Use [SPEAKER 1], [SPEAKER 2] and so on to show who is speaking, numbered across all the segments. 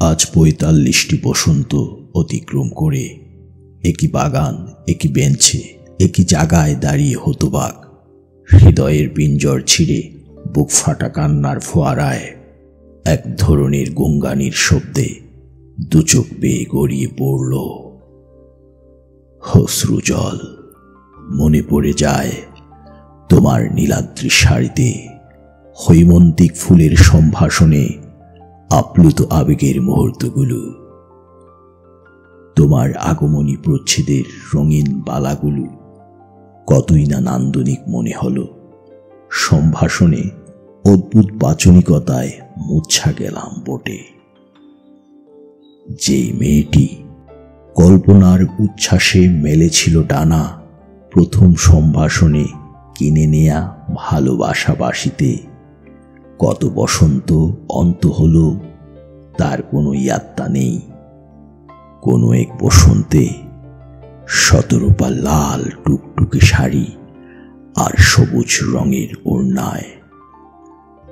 [SPEAKER 1] আজ ৪৫টি বসন্ত অতিক্রম করে একই বাগান, একই বেঞ্চে, একই জায়গায় দাঁড়িয়ে হতবাক, হৃদয়ের পিঞ্জর ছিঁড়ে বুক ফাটা কান্নার ফোয়ারায় এক ধরনের গঙ্গানির শব্দে দুচোখ বেয়ে গড়িয়ে পড়ল অশ্রুজল। মনে পড়ে যায় তোমার নীলাদ্রি শাড়িতে হৈমন্তিক ফুলের সম্ভাষণে আপ্লুত আবেগের মুহূর্তগুলো, তোমার আগমনী প্রচ্ছদের রঙিন বালাগুলো কতই না নান্দনিক মনে হলো। সম্ভাষণে অদ্ভুত বাচনিকতায় মূর্ছা গেলাম বটে। যেই মেয়েটি কল্পনার উচ্ছ্বাসে মেলেছিল ডানা, প্রথম সম্ভাষণে কিনে নেয়া ভালোবাসাবাসিতে কত বসন্ত অন্ত হলো তার কোনো ইয়াত্তা নেই। কোনো এক বসন্তে ১৭ পা লাল টুকটুকে শাড়ি আর সবুজ রঙের ওড়নায়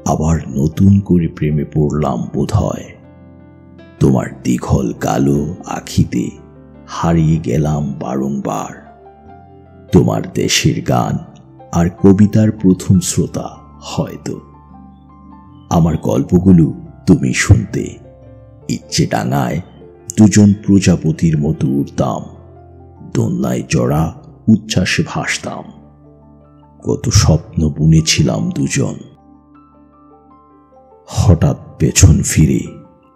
[SPEAKER 1] আবার নতুন করে প্রেমে পড়লাম বোধহয়। তোমার দীঘল কালো আখিতে হারিয়ে গেলাম বারংবার। তোমার দেশের গান আর কবিতার প্রথম শ্রোতা হয়তো। আমার গল্পগুলো তুমি শুনতে, ইচ্ছে ডাঙায় দুজন প্রজাপতির মতো উড়তাম, দোলনায় চড়া উচ্ছ্বাসে ভাসতাম। কত স্বপ্ন বুনেছিলাম দুজন। হঠাৎ পেছন ফিরে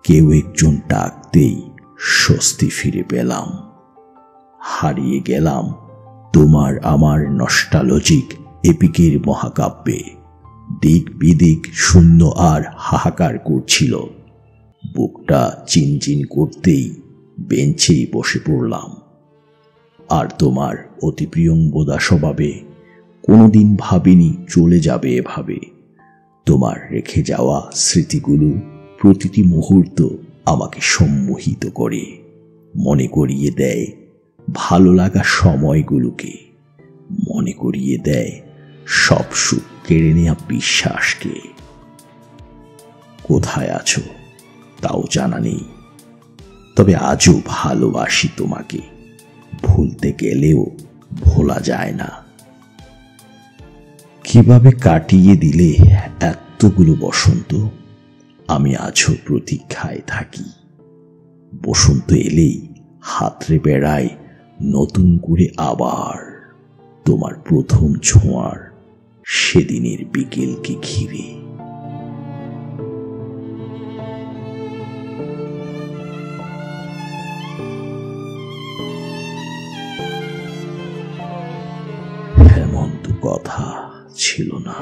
[SPEAKER 1] কেউ একজন ডাকতেই স্বস্তি ফিরে পেলাম। হারিয়ে গেলাম তোমার আমার নস্টালজিক এপিকের মহাকাব্যে। দিক বিদিক শূন্য আর হাহাকার করছিল। বুকটা চিনচিন করতেই বেঞ্চেই বসে পড়লাম। আর তোমার অতি প্রিয়ঙ্গদা স্বভাবে কোনোদিন ভাবিনি চলে যাবে এভাবে। তোমার রেখে যাওয়া স্মৃতিগুলো প্রতিটি মুহূর্ত আমাকে সম্মোহিত করে, মনে করিয়ে দেয় ভালো লাগা সময়গুলোকে, মনে করিয়ে দেয় সব সুখ কেড়ে নেয়া বিশ্বাসকে। কোথায় আছো তাও জানা নেই, তবে আজও ভালোবাসি তোমাকে। ভুলতে গেলেও ভোলা যায় না। কিভাবে কাটিয়ে দিলে এতগুলো বসন্ত? আমি আজও প্রতীক্ষায় থাকি। বসন্ত এলেই হাতড়ে বেড়াই নতুন করে আবার তোমার প্রথম ছোঁয়ার সেদিনের বিকেলকে ঘিরে। এমন তো কথা ছিল না।